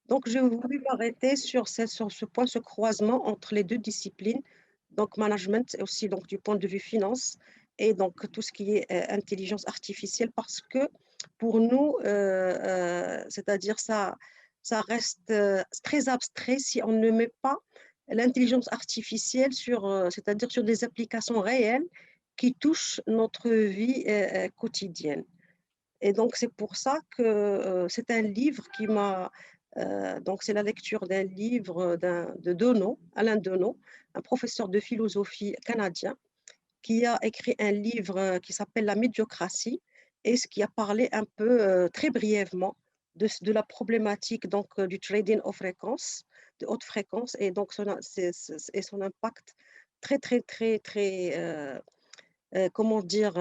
Donc, je voulais m'arrêter sur ce point, ce croisement entre les deux disciplines, donc management et aussi donc, du point de vue finance et donc tout ce qui est intelligence artificielle, parce que pour nous, c'est-à-dire ça reste très abstrait si on ne met pas l'intelligence artificielle sur, c'est-à-dire sur des applications réelles qui touchent notre vie quotidienne. Et donc, c'est pour ça que c'est un livre qui m'a. Donc, c'est la lecture d'un livre de Deneau, Alain Deneau, un professeur de philosophie canadien, qui a écrit un livre qui s'appelle La médiocratie et ce qui a parlé un peu très brièvement de la problématique donc, du trading aux fréquences, de haute fréquence et donc et son impact très, très, très, très, comment dire,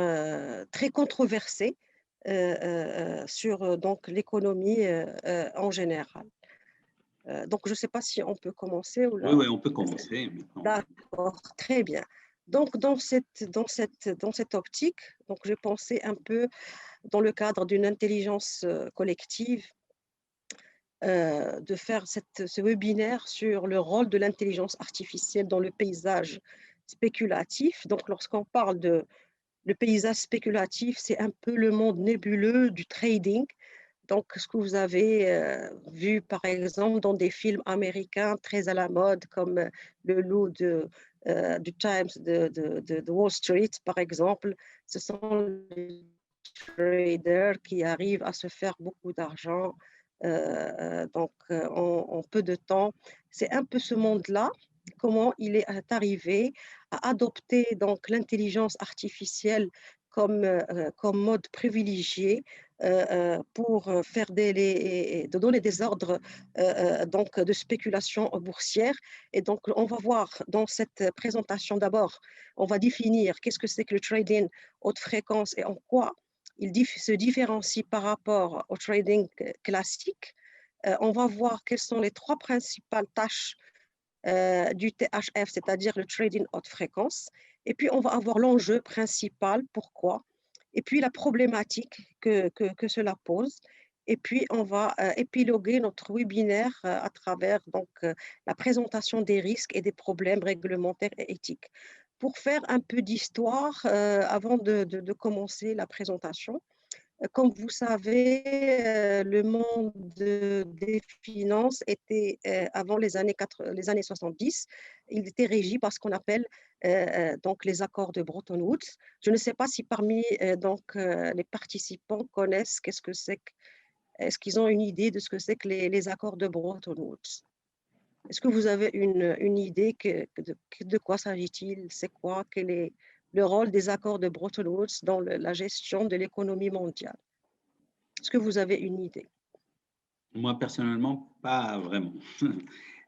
très controversé sur donc l'économie en général. Donc, je ne sais pas si on peut commencer ou Oui, là. oui, on peut commencer maintenant. D'accord, très bien. Donc, dans cette optique, donc, j'ai pensé un peu dans le cadre d'une intelligence collective de faire ce webinaire sur le rôle de l'intelligence artificielle dans le paysage spéculatif. Donc, lorsqu'on parle de le paysage spéculatif, c'est un peu le monde nébuleux du trading. Donc, ce que vous avez vu, par exemple, dans des films américains très à la mode, comme Le Loup du Times de Wall Street, par exemple, ce sont les traders qui arrivent à se faire beaucoup d'argent en peu de temps. C'est un peu ce monde-là, comment il est arrivé à adopter donc l'intelligence artificielle comme mode privilégié pour faire de donner des ordres donc de spéculation boursière. Et donc, on va voir dans cette présentation d'abord, on va définir qu'est-ce que c'est que le trading haute fréquence et en quoi il se différencie par rapport au trading classique. On va voir quelles sont les trois principales tâches du THF, c'est-à-dire le trading haute fréquence. Et puis, on va avoir l'enjeu principal, pourquoi, et puis la problématique que cela pose. Et puis, on va épiloguer notre webinaire à travers la présentation des risques et des problèmes réglementaires et éthiques. Pour faire un peu d'histoire, avant de commencer la présentation, comme vous savez, le monde des finances était, avant les années 70, il était régi par ce qu'on appelle donc les accords de Bretton Woods. Je ne sais pas si parmi les participants connaissent qu'est-ce que c'est est-ce qu'ils ont une idée de ce que c'est que les accords de Bretton Woods? Est-ce que vous avez une idée de quoi s'agit-il? C'est quoi? Quel est le rôle des accords de Bretton Woods dans la gestion de l'économie mondiale? Est-ce que vous avez une idée? Moi, personnellement, pas vraiment.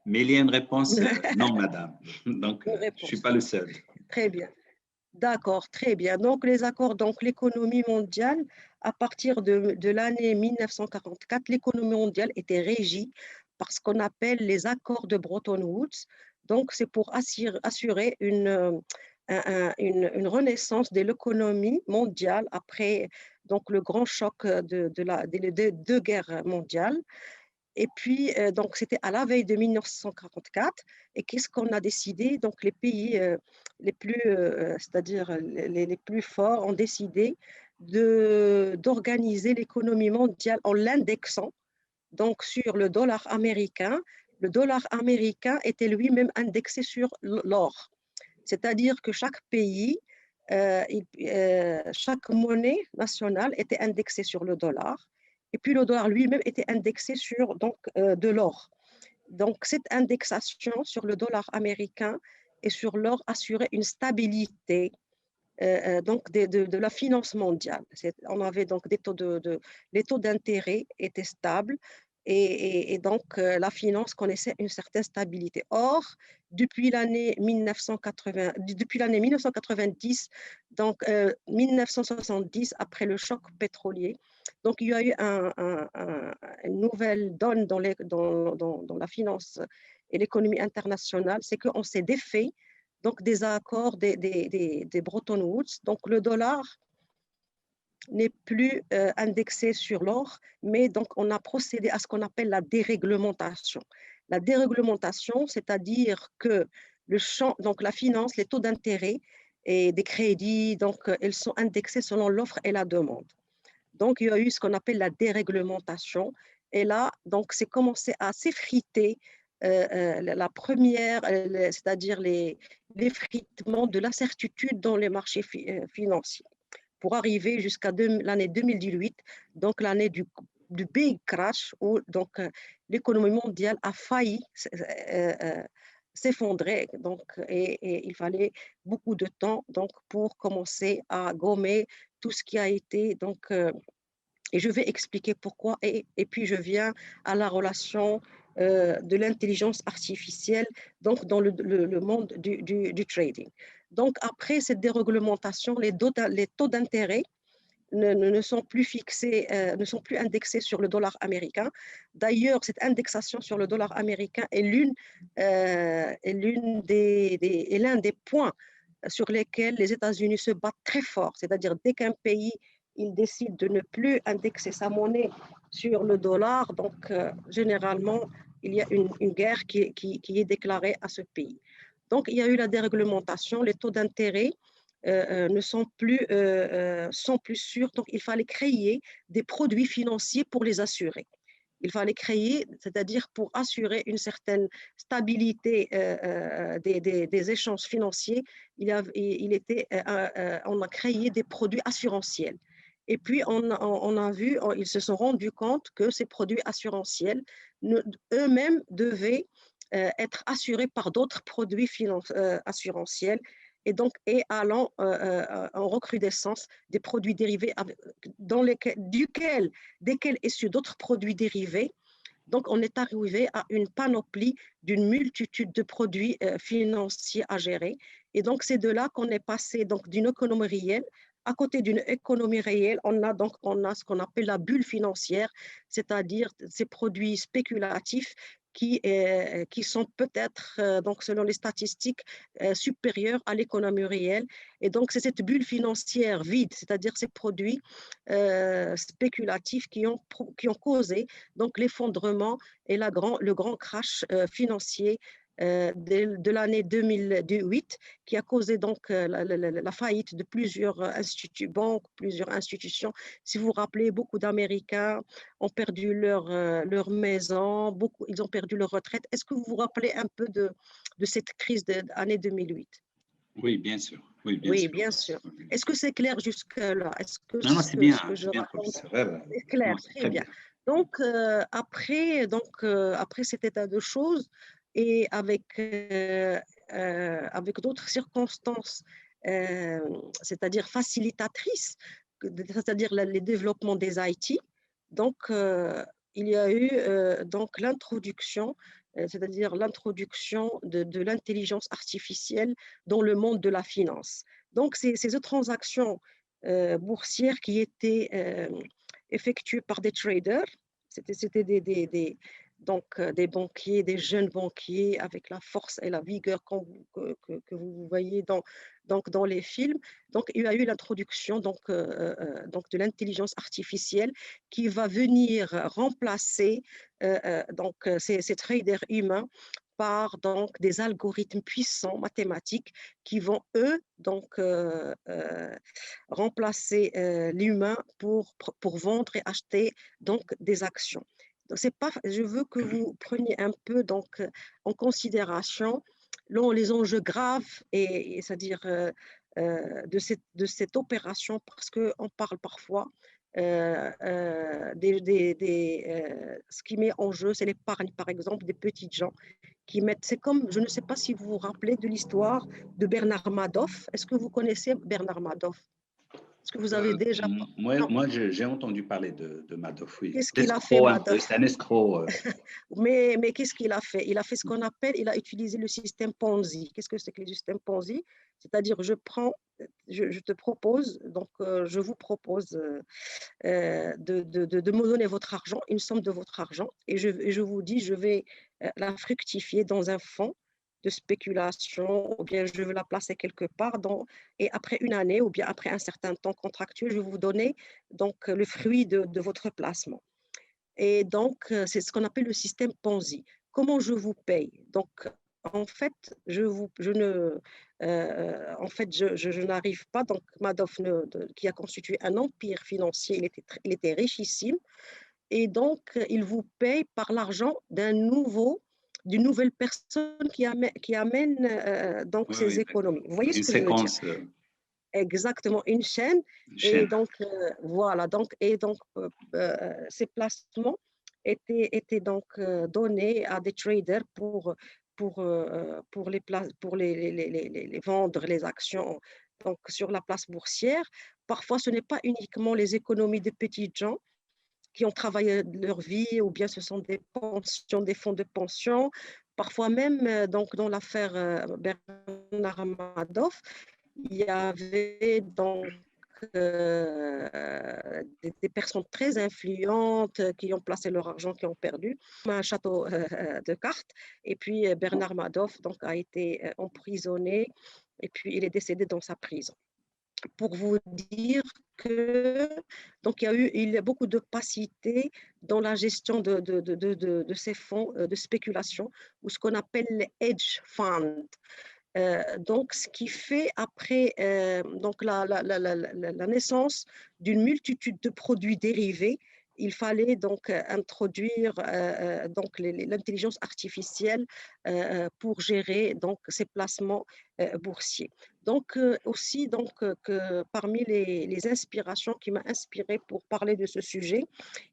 Mais il y a une réponse, non, madame. Donc, Une je ne suis réponse. pas le seul. Très bien. D'accord, très bien. Donc, les accords, donc l'économie mondiale, à partir de l'année 1944, l'économie mondiale était régie par ce qu'on appelle les accords de Bretton Woods. Donc, c'est pour assurer une renaissance de l'économie mondiale après donc, le grand choc des deux guerres mondiales. Et puis, donc, c'était à la veille de 1944. Et qu'est-ce qu'on a décidé? Donc, les pays c'est-à-dire les plus forts, ont décidé d'organiser l'économie mondiale en l'indexant donc sur le dollar américain. Le dollar américain était lui-même indexé sur l'or. C'est-à-dire que chaque pays, chaque monnaie nationale était indexée sur le dollar. Et puis le dollar lui-même était indexé sur de l'or. Donc cette indexation sur le dollar américain et sur l'or assurait une stabilité de la finance mondiale. On avait donc les taux d'intérêt étaient stables et donc la finance connaissait une certaine stabilité. Or, depuis l'année 1990, donc 1970, après le choc pétrolier, donc il y a eu une nouvelle donne dans la finance et l'économie internationale, c'est qu'on s'est défait donc des accords des Bretton Woods. Donc le dollar n'est plus indexé sur l'or, mais donc on a procédé à ce qu'on appelle la déréglementation. La déréglementation, c'est-à-dire que le champ, donc la finance, les taux d'intérêt et des crédits, donc elles sont indexées selon l'offre et la demande. Donc il y a eu ce qu'on appelle la déréglementation, et là, donc c'est commencé à s'effriter la première, c'est-à-dire l'effritement de l'incertitude dans les marchés financiers pour arriver jusqu'à l'année 2018, donc l'année du big crash où donc l'économie mondiale a failli s'effondrer, donc et il fallait beaucoup de temps donc pour commencer à gommer tout ce qui a été donc et je vais expliquer pourquoi et puis je viens à la relation de l'intelligence artificielle donc dans le monde du trading. Donc après cette déréglementation, les taux d'intérêt ne sont plus fixés, ne sont plus indexés sur le dollar américain. D'ailleurs, cette indexation sur le dollar américain est l'un des points sur lesquels les États-Unis se battent très fort. C'est-à-dire dès qu'un pays il décide de ne plus indexer sa monnaie sur le dollar, donc généralement il y a une guerre qui est déclarée à ce pays. Donc il y a eu la déréglementation, les taux d'intérêt sont plus sûrs. Donc, il fallait créer des produits financiers pour les assurer. Il fallait créer, c'est-à-dire pour assurer une certaine stabilité des échanges financiers, on a créé des produits assurantiels. Et puis, ils se sont rendus compte que ces produits assurantiels eux-mêmes devaient être assurés par d'autres produits assurantiels et allant en recrudescence des produits dérivés desquels issus d'autres produits dérivés. Donc, on est arrivé à une panoplie d'une multitude de produits financiers à gérer. Et donc, c'est de là qu'on est passé donc d'une économie réelle. À côté d'une économie réelle, on a ce qu'on appelle la bulle financière, c'est-à-dire ces produits spéculatifs qui sont peut-être, donc selon les statistiques, supérieurs à l'économie réelle. Et donc, c'est cette bulle financière vide, c'est-à-dire ces produits spéculatifs qui ont causé donc l'effondrement et le grand crash financier de l'année 2008 qui a causé donc la faillite de plusieurs banques, plusieurs institutions. Si vous vous rappelez, beaucoup d'Américains ont perdu leur maison, ils ont perdu leur retraite. Est-ce que vous vous rappelez un peu de cette crise de l'année 2008? Oui, bien sûr. Oui, bien Oui, sûr. bien sûr. Est-ce que c'est clair jusque-là? Est-ce que Non, non, ce que je c'est bien, raconte professeur. Ouais, ouais. est clair? Non, c'est Très très bien. bien. Donc, après cet état de choses et avec d'autres circonstances, euh, c'est-à-dire facilitatrices, c'est-à-dire les développements des IT, donc il y a eu donc l'introduction, c'est-à-dire l'introduction de l'intelligence artificielle dans le monde de la finance. Donc, ces transactions boursières qui étaient effectuées par des traders, c'était donc, des banquiers, des jeunes banquiers avec la force et la vigueur que vous voyez dans les films. Donc, il y a eu l'introduction donc de l'intelligence artificielle qui va venir remplacer ces traders humains par donc des algorithmes puissants mathématiques qui vont eux donc remplacer l'humain pour vendre et acheter donc des actions. Donc c'est pas, je veux que vous preniez un peu donc en considération les enjeux graves c'est-à-dire de cette opération parce qu'on parle parfois ce qui met en jeu, c'est l'épargne, par exemple, des petites gens qui mettent. C'est comme, je ne sais pas si vous vous rappelez de l'histoire de Bernard Madoff. Est-ce que vous connaissez Bernard Madoff? Est-ce que vous avez déjà. Non. Moi j'ai entendu parler de Madoff, oui. Qu'est-ce qu'il a fait, L'escroc un peu, c'est Madoff? un escroc. Mais qu'est-ce qu'il a fait? Il a fait ce qu'on appelle, il a utilisé le système Ponzi. Qu'est-ce que c'est que le système Ponzi? C'est-à-dire, je te propose, donc je vous propose de me donner votre argent, une somme de votre argent, et je vous dis, je vais la fructifier dans un fonds de spéculation, ou bien je veux la placer quelque part et après une année ou bien après un certain temps contractuel, je vais vous donner donc le fruit de votre placement. Et donc, c'est ce qu'on appelle le système Ponzi. Comment je vous paye? Donc, en fait, je ne, en fait, je n'arrive pas. Donc, Madoff, qui a constitué un empire financier, il était richissime. Et donc, il vous paye par l'argent d'une nouvelle personne qui amène donc Oui, ces oui, d'accord. économies. Vous voyez ce Une que je veux dire? séquence, Exactement, une chaîne. une Et chaîne. donc, voilà. Ces placements étaient donc donnés à des traders pour les vendre les actions donc, sur la place boursière. Parfois, ce n'est pas uniquement les économies des petits gens qui ont travaillé leur vie, ou bien ce sont des pensions, des fonds de pension. Parfois même, donc, dans l'affaire Bernard Madoff, il y avait donc des personnes très influentes qui ont placé leur argent, qui ont perdu, comme un château de cartes. Et puis Bernard Madoff donc, a été emprisonné et puis il est décédé dans sa prison. Pour vous dire que donc il y a beaucoup d'opacité dans la gestion de ces fonds de spéculation, ou ce qu'on appelle les hedge funds. Donc, ce qui fait après donc la naissance d'une multitude de produits dérivés, il fallait donc introduire donc l'intelligence artificielle pour gérer donc ces placements boursiers. Donc aussi donc que parmi les inspirations qui m'a inspirée pour parler de ce sujet,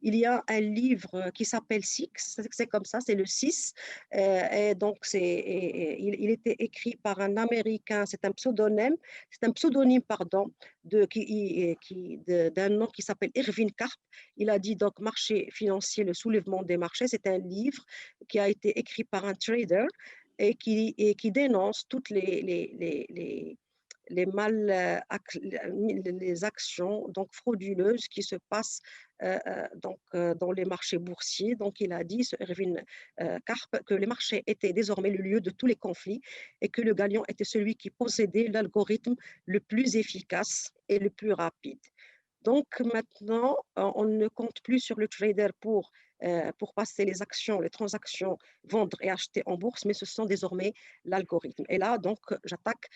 il y a un livre qui s'appelle Six, c'est comme ça, c'est le 6, et donc il était écrit par un Américain, c'est un pseudonyme pardon, d'un nom qui s'appelle Irving Karp. Il a dit donc marché financier, le soulèvement des marchés. C'est un livre qui a été écrit par un trader et qui dénonce toutes les mal, les actions donc frauduleuses qui se passent dans les marchés boursiers. Donc, il a dit, ce Erwin Karp, que les marchés étaient désormais le lieu de tous les conflits et que le gagnant était celui qui possédait l'algorithme le plus efficace et le plus rapide. Donc maintenant, on ne compte plus sur le trader pour passer les actions, les transactions, vendre et acheter en bourse, mais ce sont désormais l'algorithme. Et là, donc, j'attaque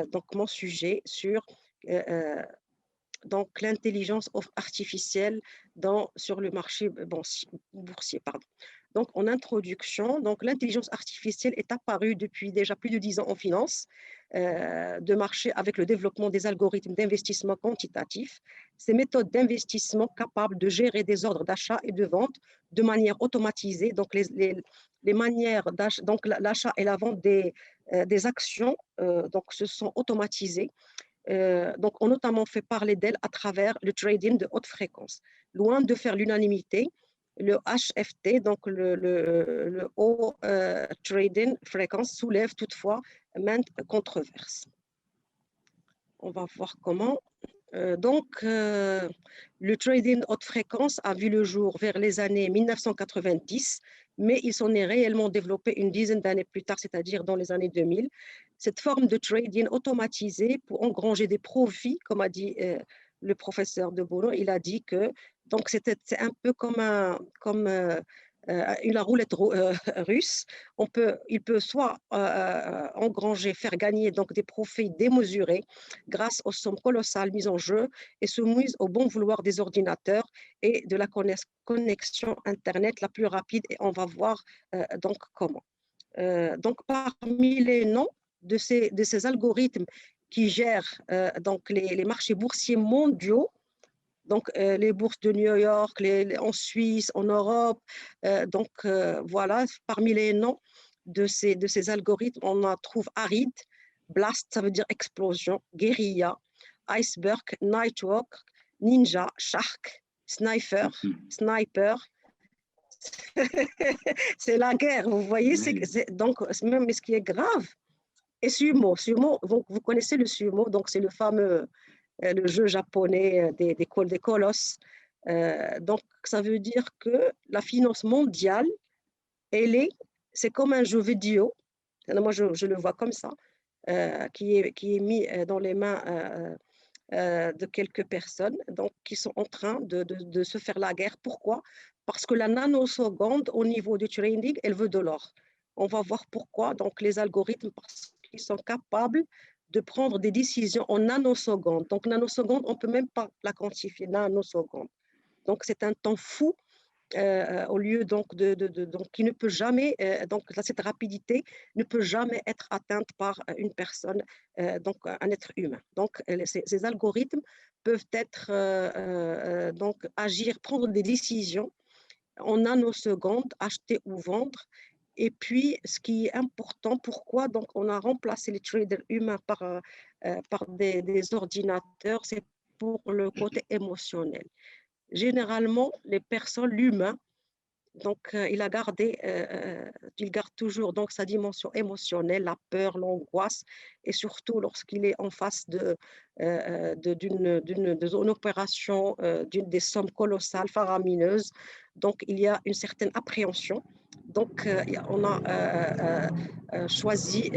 donc mon sujet sur euh, donc l'intelligence artificielle sur le marché boursier. Pardon. Donc, en introduction, donc l'intelligence artificielle est apparue depuis déjà plus de 10 ans en finance de marché avec le développement des algorithmes d'investissement quantitatif. Ces méthodes d'investissement capables de gérer des ordres d'achat et de vente de manière automatisée, donc les manières d'achat, donc l'achat et la vente des actions, donc se sont automatisées. Donc, on notamment fait parler d'elle à travers le trading de haute fréquence. Loin de faire l'unanimité, le HFT, donc le haut trading fréquence, soulève toutefois maintes controverses. On va voir comment. Le trading haute fréquence a vu le jour vers les années 1990, mais il s'en est réellement développé une dizaine d'années plus tard, c'est-à-dire dans les années 2000. Cette forme de trading automatisé pour engranger des profits, comme a dit le professeur de Boulon, il a dit que donc c'est un peu comme la roulette russe. Il peut soit engranger, faire gagner donc des profits démesurés grâce aux sommes colossales mises en jeu et soumises au bon vouloir des ordinateurs et de la connexion Internet la plus rapide. Et on va voir donc comment. Donc, parmi les noms de ces algorithmes qui gèrent donc les marchés boursiers mondiaux, donc les bourses de New York, en Suisse, en Europe. Voilà, parmi les noms de ces algorithmes, on trouve ARID, Blast, ça veut dire explosion, Guerilla, Iceberg, Nightwalk, Ninja, Shark, Sniper. C'est la guerre, vous voyez. Donc, même ce qui est grave. Et Sumo, vous connaissez le Sumo, donc c'est le fameux le jeu japonais des colosses. Donc, ça veut dire que la finance mondiale, c'est comme un jeu vidéo Moi, je le vois comme ça, qui est mis dans les mains de quelques personnes donc, qui sont en train de se faire la guerre. Pourquoi? Parce que la nanoseconde, au niveau du trading, elle veut de l'or. On va voir pourquoi. Donc, les algorithmes, parce qu'ils sont capables de prendre des décisions en nanosecondes. Donc, nanoseconde, on ne peut même pas la quantifier, nanoseconde. Donc, c'est un temps fou au lieu donc qui ne peut jamais donc cette rapidité ne peut jamais être atteinte par une personne donc un être humain. Donc ces algorithmes peuvent être donc agir, prendre des décisions en nanosecondes, acheter ou vendre. Et puis, ce qui est important, pourquoi donc on a remplacé les traders humains par des ordinateurs, c'est pour le côté émotionnel. Généralement, les personnes, l'humain, donc, il garde toujours donc sa dimension émotionnelle, la peur, l'angoisse, et surtout lorsqu'il est en face d'une opération, des sommes colossales, faramineuses. Donc, il y a une certaine appréhension. Donc, on a choisi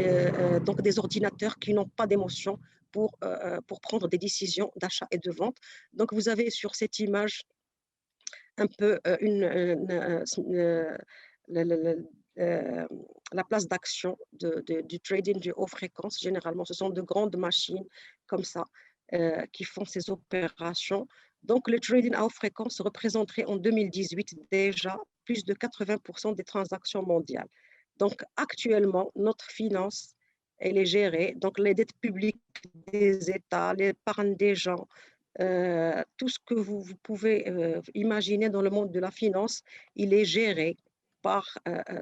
donc des ordinateurs qui n'ont pas d'émotion pour prendre des décisions d'achat et de vente. Donc, vous avez sur cette image un peu la, la- la- euh, la place d'action du trading de haute fréquence. Généralement, ce sont de grandes machines comme ça qui font ces opérations. Donc, le trading à haute fréquence représenterait en 2018 déjà plus de 80% des transactions mondiales. Donc, actuellement, notre finance, elle est gérée. Donc, les dettes publiques des États, l'épargne des gens, tout ce que vous pouvez imaginer dans le monde de la finance, il est géré par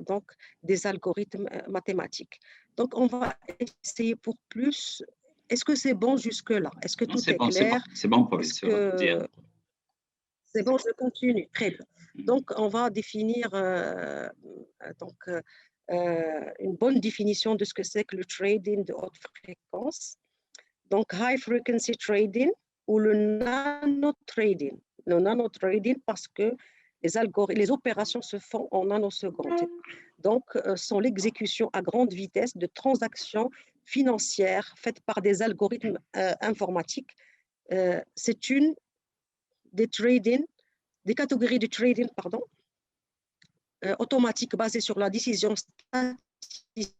donc des algorithmes mathématiques. Donc, on va essayer pour plus. Est-ce que c'est bon jusque-là? Est-ce que Non, tout c'est est bon, c'est bon, clair? c'est bon, Est-ce professeur Diane. que c'est bon? Je continue. Très bien. Mhm. Donc, on va définir donc, une bonne définition de ce que c'est que le trading de haute fréquence. Donc, high frequency trading ou le nano trading. Le nano trading parce que les opérations se font en nanosecondes. Donc, sont l'exécution à grande vitesse de transactions financières faites par des algorithmes informatiques. C'est une des trading, des catégories de trading, pardon, automatique basée sur la décision statistique,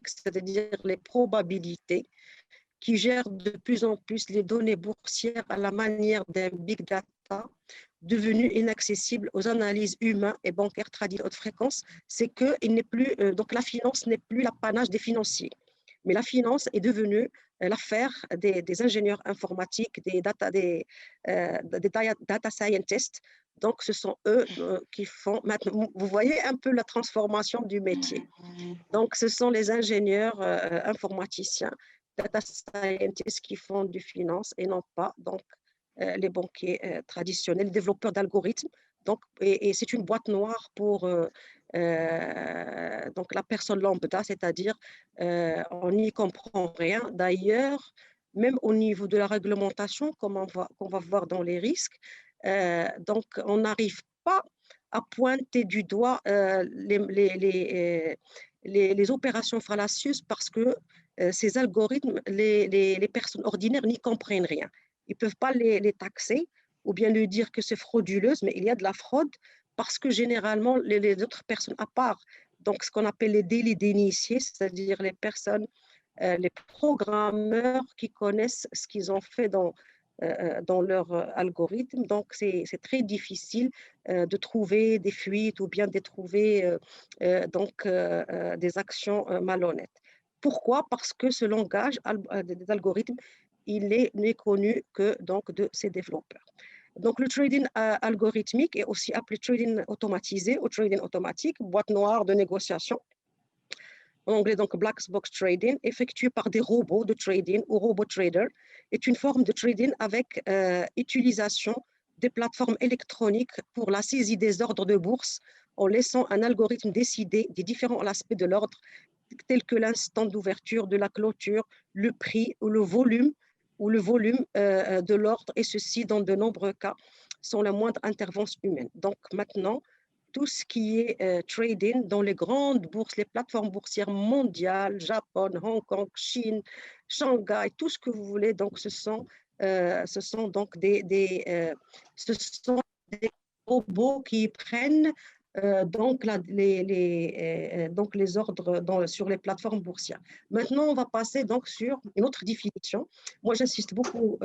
c'est-à-dire les probabilités qui gère de plus en plus les données boursières à la manière d'un big data devenu inaccessible aux analyses humaines et bancaires tradis haute fréquence, c'est que il n'est plus, donc la finance n'est plus l'apanage des financiers. Mais la finance est devenue l'affaire des ingénieurs informatiques, des data scientists. Donc, ce sont eux qui font maintenant. Vous voyez un peu la transformation du métier. Donc, ce sont les ingénieurs informaticiens, data scientists qui font du finance et non pas donc, les banquiers traditionnels, les développeurs d'algorithmes. Donc, et c'est une boîte noire pour donc la personne lambda, c'est-à-dire on n'y comprend rien. D'ailleurs, même au niveau de la réglementation, comme qu'on va voir dans les risques, donc on n'arrive pas à pointer du doigt les opérations fallacieuses parce que ces algorithmes, les personnes ordinaires n'y comprennent rien. Ils ne peuvent pas les taxer ou bien lui dire que c'est frauduleuse, mais il y a de la fraude parce que généralement, les autres personnes à part, donc ce qu'on appelle les délits d'initiés, c'est-à-dire les personnes, les programmeurs qui connaissent ce qu'ils ont fait dans leur algorithme. Donc, c'est très difficile de trouver des fuites ou bien de trouver donc, des actions malhonnêtes. Pourquoi? Parce que ce langage des algorithmes, n'est connu que donc, de ses développeurs. Donc, le trading algorithmique est aussi appelé trading automatisé ou trading automatique, boîte noire de négociation. En anglais, donc black box trading, effectué par des robots de trading ou robot traders, est une forme de trading avec utilisation des plateformes électroniques pour la saisie des ordres de bourse en laissant un algorithme décider des différents aspects de l'ordre, tels que l'instant d'ouverture, de la clôture, le prix ou le volume de l'ordre, et ceci dans de nombreux cas sans la moindre intervention humaine. Donc maintenant, tout ce qui est trading dans les grandes bourses, les plateformes boursières mondiales, Japon, Hong Kong, Chine, Shanghai, tout ce que vous voulez. Donc, ce sont donc ce sont des robots qui prennent donc, donc les ordres sur les plateformes boursières. Maintenant, on va passer donc sur une autre définition. Moi, j'insiste beaucoup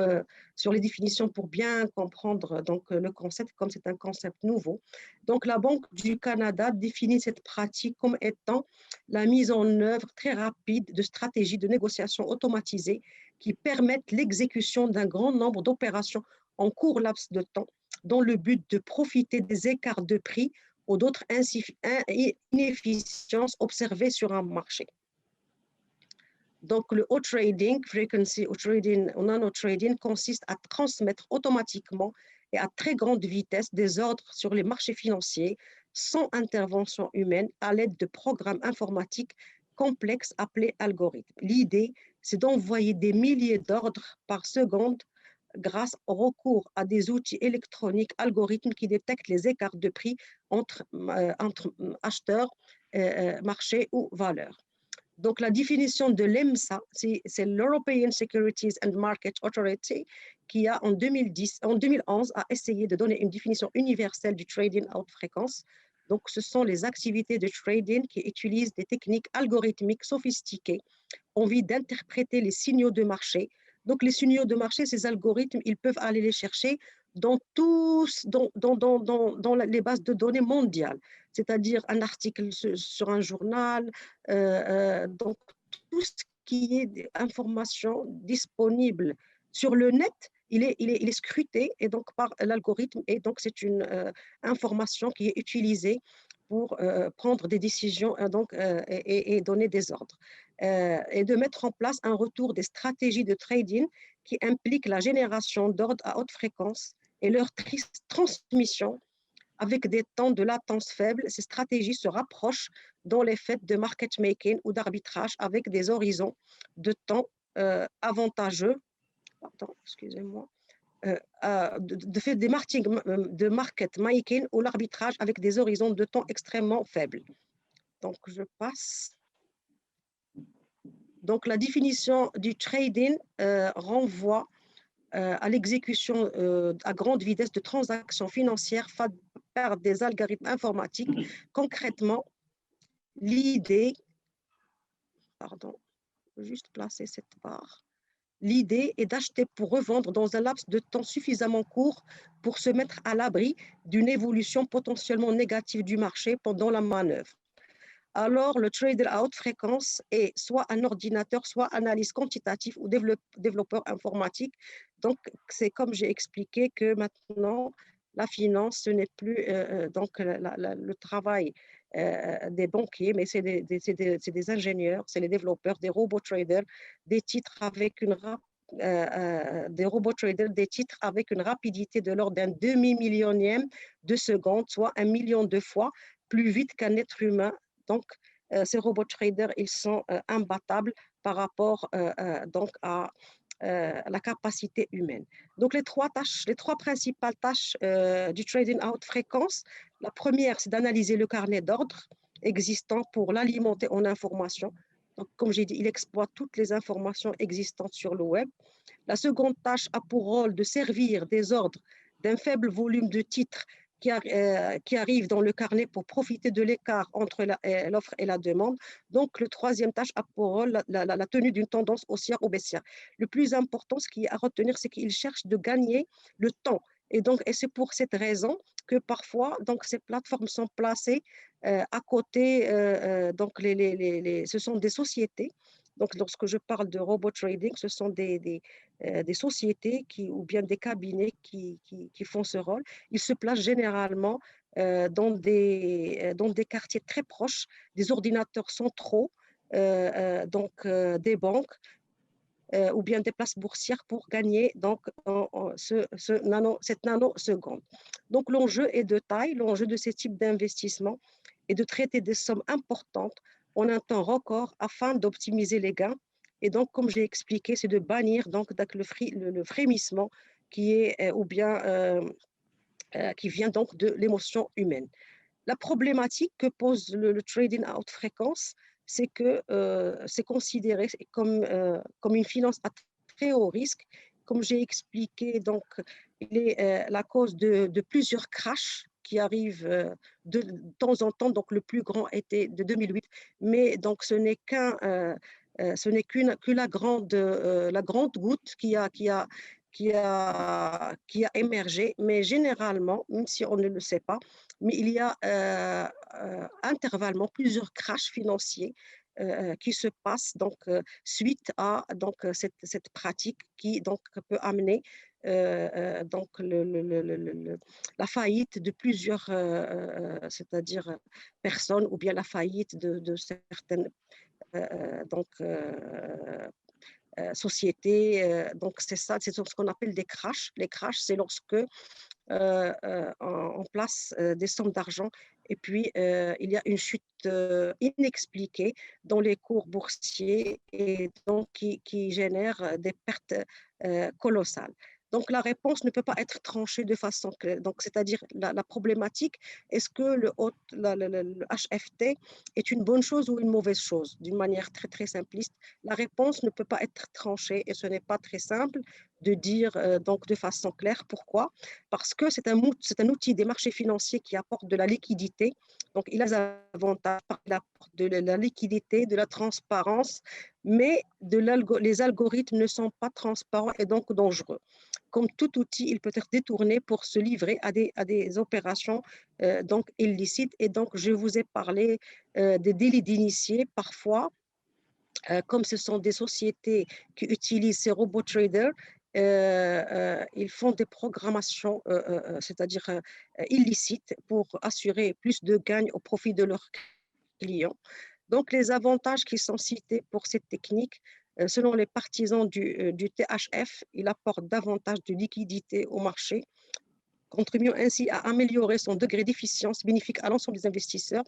sur les définitions pour bien comprendre donc, le concept, comme c'est un concept nouveau. Donc, la Banque du Canada définit cette pratique comme étant la mise en œuvre très rapide de stratégies de négociation automatisées qui permettent l'exécution d'un grand nombre d'opérations en court laps de temps dans le but de profiter des écarts de prix ou d'autres inefficiences observées sur un marché. Donc, le haut trading, frequency ou trading ou nano trading consiste à transmettre automatiquement et à très grande vitesse des ordres sur les marchés financiers sans intervention humaine à l'aide de programmes informatiques complexes appelés algorithmes. L'idée, c'est d'envoyer des milliers d'ordres par seconde grâce au recours à des outils électroniques, algorithmes qui détectent les écarts de prix entre acheteurs, marchés ou valeurs. Donc, la définition de l'EMSA, c'est l'European Securities and Market Authority, qui a en 2011 a essayé de donner une définition universelle du trading à haute fréquence. Donc, ce sont les activités de trading qui utilisent des techniques algorithmiques sophistiquées en vue d'interpréter les signaux de marché. Donc, les signaux de marché, ces algorithmes, ils peuvent aller les chercher dans les bases de données mondiales, c'est-à-dire un article sur un journal, donc tout ce qui est information disponible sur le net, il est scruté et donc par l'algorithme, et donc c'est une information qui est utilisée pour prendre des décisions et donner des ordres. Et de mettre en place un retour des stratégies de trading qui impliquent la génération d'ordres à haute fréquence et leur transmission avec des temps de latence faibles. Ces stratégies se rapprochent dans les faits de market making ou d'arbitrage avec des horizons de temps avantageux. Pardon, excusez-moi. De fait de market making ou l'arbitrage avec des horizons de temps extrêmement faibles. Donc, je passe. Donc, la définition du trading renvoie à l'exécution à grande vitesse de transactions financières par des algorithmes informatiques. Concrètement, l'idée, pardon, je vais juste placer cette barre. L'idée est d'acheter pour revendre dans un laps de temps suffisamment court pour se mettre à l'abri d'une évolution potentiellement négative du marché pendant la manœuvre. Alors, le trader à haute fréquence est soit un ordinateur, soit analyste quantitatif ou développeur informatique. Donc, c'est comme j'ai expliqué que maintenant, la finance, ce n'est plus donc le travail des banquiers, mais c'est des ingénieurs, c'est les développeurs, des robots traders, des titres avec des robots traders, des titres avec une rapidité de l'ordre d'un demi-millionième de seconde, soit 1 million de fois plus vite qu'un être humain. Donc, ces robots traders, ils sont imbattables par rapport donc à la capacité humaine. Donc, les trois principales tâches du trading à haute fréquence, la première, c'est d'analyser le carnet d'ordre existant pour l'alimenter en informations. Donc, comme j'ai dit, il exploite toutes les informations existantes sur le web. La seconde tâche a pour rôle de servir des ordres d'un faible volume de titres qui arrivent dans le carnet pour profiter de l'écart entre l'offre et la demande. Donc, le troisième tâche a pour rôle la tenue d'une tendance haussière ou baissière. Le plus important, ce qui est à retenir, c'est qu'il cherche de gagner le temps. Et c'est pour cette raison que parfois, donc, ces plateformes sont placées à côté. Donc, ce sont des sociétés. Donc, lorsque je parle de robot trading, ce sont des sociétés ou bien des cabinets qui font ce rôle. Ils se placent généralement dans des quartiers très proches des ordinateurs centraux, des banques ou bien des places boursières pour gagner donc, cette nanoseconde. Donc, l'enjeu est de taille, l'enjeu de ces types d'investissements est de traiter des sommes importantes en un temps record afin d'optimiser les gains. Et donc, comme j'ai expliqué, c'est de bannir donc, le frémissement qui est qui vient donc de l'émotion humaine. La problématique que pose le trading à haute fréquence, c'est que c'est considéré comme une finance à très haut risque. Comme j'ai expliqué, donc, il est la cause de plusieurs crashs qui arrivent de temps en temps. Donc, le plus grand était de 2008, mais donc ce n'est que la grande goutte qui a émergé. Mais généralement, même si on ne le sait pas, mais il y a intervalement plusieurs crashs financiers qui se passent donc, suite à donc, cette pratique qui donc, peut amener donc la faillite de plusieurs, c'est-à-dire personnes, ou bien la faillite de certaines donc, sociétés. Donc c'est ça, c'est ce qu'on appelle des crashs. Les crashs, c'est lorsque on place des sommes d'argent et puis il y a une chute inexpliquée dans les cours boursiers et donc qui génère des pertes colossales. Donc la réponse ne peut pas être tranchée de façon claire. Donc c'est-à-dire la problématique, est-ce que le HFT est une bonne chose ou une mauvaise chose? D'une manière très très simpliste, la réponse ne peut pas être tranchée et ce n'est pas très simple de dire donc de façon claire. Pourquoi? Parce que c'est un outil des marchés financiers qui apporte de la liquidité. Donc, il a des avantages, il apporte de la liquidité, de la transparence, mais les algorithmes ne sont pas transparents et donc dangereux. Comme tout outil, il peut être détourné pour se livrer à des opérations donc illicites. Et donc, je vous ai parlé des délits d'initiés parfois, comme ce sont des sociétés qui utilisent ces robots traders, ils font des programmations, c'est-à-dire illicites, pour assurer plus de gains au profit de leurs clients. Donc, les avantages qui sont cités pour cette technique, selon les partisans du THF, il apporte davantage de liquidité au marché, contribuant ainsi à améliorer son degré d'efficience bénéfique à l'ensemble des investisseurs,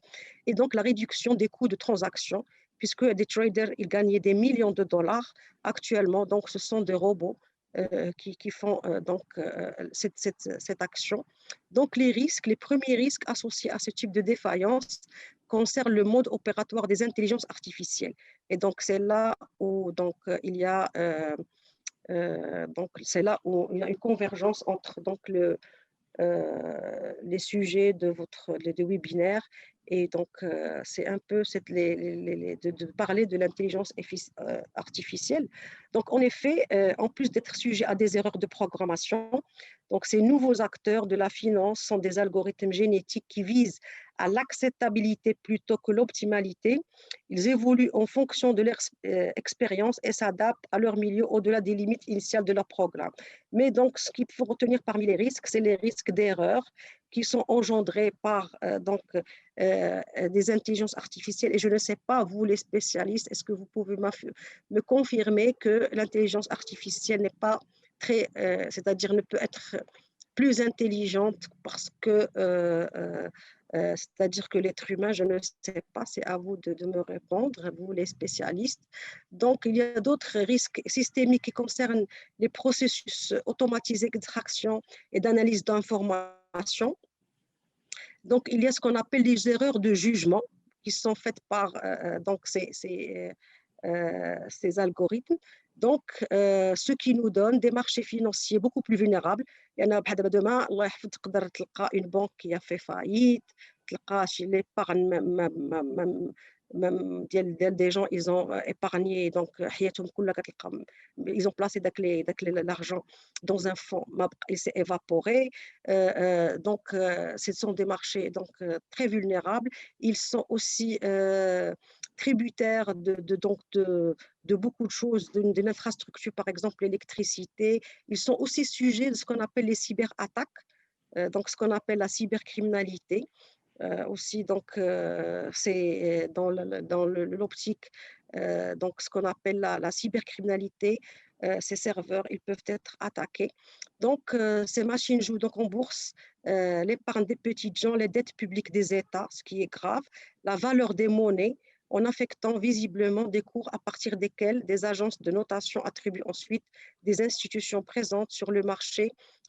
et donc la réduction des coûts de transaction, puisque des traders, ils gagnaient des millions de dollars actuellement. Donc, ce sont des robots qui font donc cette action. Donc, les premiers risques associés à ce type de défaillance concernent le mode opératoire des intelligences artificielles. Et donc, c'est là où donc, il y a donc c'est là où il y a une convergence entre donc les sujets de webinaire. Et donc, c'est un peu de parler de l'intelligence artificielle. Donc, en effet, en plus d'être sujet à des erreurs de programmation, donc ces nouveaux acteurs de la finance sont des algorithmes génétiques qui visent à l'acceptabilité plutôt que l'optimalité. Ils évoluent en fonction de leur expérience et s'adaptent à leur milieu au-delà des limites initiales de leur programme. Mais donc, ce qu'il faut retenir parmi les risques, c'est les risques d'erreur qui sont engendrés par des intelligences artificielles. Et je ne sais pas, vous les spécialistes, est-ce que vous pouvez me confirmer que l'intelligence artificielle n'est pas très, c'est-à-dire ne peut être plus intelligente parce que c'est-à-dire que l'être humain, je ne sais pas, c'est à vous de me répondre, vous les spécialistes. Donc, il y a d'autres risques systémiques qui concernent les processus automatisés d'extraction et d'analyse d'informations. Donc, il y a ce qu'on appelle les erreurs de jugement qui sont faites par donc ces algorithmes. Donc, ce qui nous donne des marchés financiers beaucoup plus vulnérables. يعني بحال دابا demain, الله يحفظ, تقدر تلقى une banque qui a fait faillite, تلقى شي l'épargne même des gens, ils ont épargné donc حياتهم كلها, كتلقى ils ont placé l'argent dans un fonds, il s'est évaporé. Donc, ce sont des marchés donc très vulnérables. Ils sont aussi tributaires de beaucoup de choses, d'une infrastructure, par exemple l'électricité. Ils sont aussi sujets de ce qu'on appelle les cyberattaques, donc ce qu'on appelle la cybercriminalité. Aussi, donc, c'est dans l'optique, donc ce qu'on appelle la cybercriminalité. Ces serveurs, ils peuvent être attaqués. Donc, ces machines jouent donc en bourse l'épargne des petits gens, les dettes publiques des États, ce qui est grave, la valeur des monnaies, en affectant visiblement des cours à partir desquels des agences de notation attribuent ensuite des institutions présentes sur le marché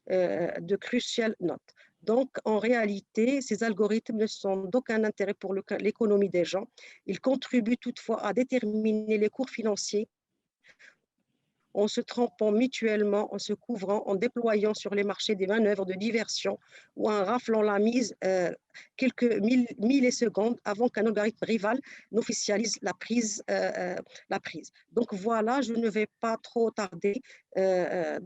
de cruciales notes. Donc, en réalité, ces algorithmes ne sont d'aucun intérêt pour l'économie des gens. Ils contribuent toutefois à déterminer les cours financiers en se trompant mutuellement, en se couvrant, en déployant sur les marchés des manœuvres de diversion ou en raflant la mise quelques millisecondes avant qu'un algorithme rival n'officialise la prise. Donc voilà, je ne vais pas trop tarder.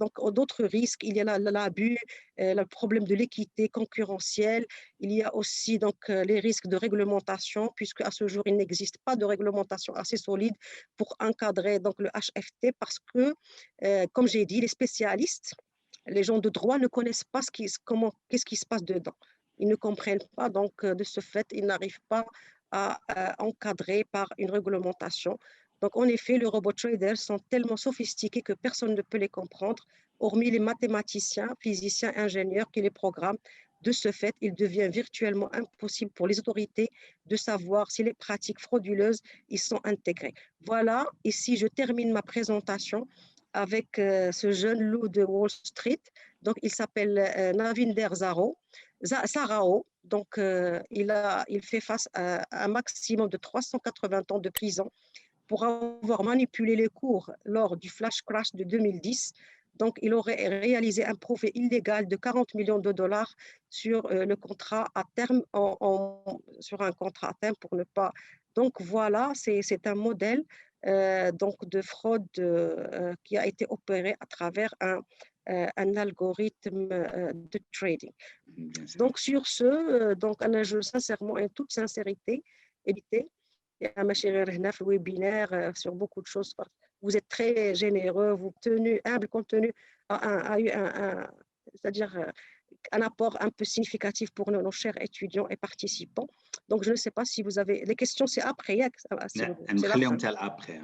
Donc d'autres risques, il y a l'abus, le problème de l'équité concurrentielle, il y a aussi donc les risques de réglementation, puisque à ce jour, il n'existe pas de réglementation assez solide pour encadrer donc le HFT parce que comme j'ai dit, les spécialistes, les gens de droit ne connaissent pas qu'est-ce qui se passe dedans. Ils ne comprennent pas, donc de ce fait, ils n'arrivent pas à encadrer par une réglementation. Donc en effet, les robots traders sont tellement sophistiqués que personne ne peut les comprendre, hormis les mathématiciens, physiciens, ingénieurs qui les programment. De ce fait, il devient virtuellement impossible pour les autorités de savoir si les pratiques frauduleuses y sont intégrées. Voilà, ici je termine ma présentation avec ce jeune loup de Wall Street. Donc, il s'appelle Navinder Sarao. Donc, il fait face à un maximum de 380 ans de prison pour avoir manipulé les cours lors du flash crash de 2010. Donc, il aurait réalisé un profit illégal de 40 millions de dollars sur le contrat à terme, sur un contrat à terme pour ne pas. Donc, voilà, c'est un modèle donc de fraude qui a été opéré à travers un algorithme de trading. Donc, sur ce, donc, أنا je sincèrement, en toute sincérité, éviter ma chérie Rehna, le webinaire sur beaucoup de choses. Vous êtes très généreux, vous tenez humble compte tenu a eu c'est-à-dire un apport un peu significatif pour nos chers étudiants et participants. Donc, je ne sais pas si vous avez les questions, c'est après, c'est la fin. نخليهم تاع الابخي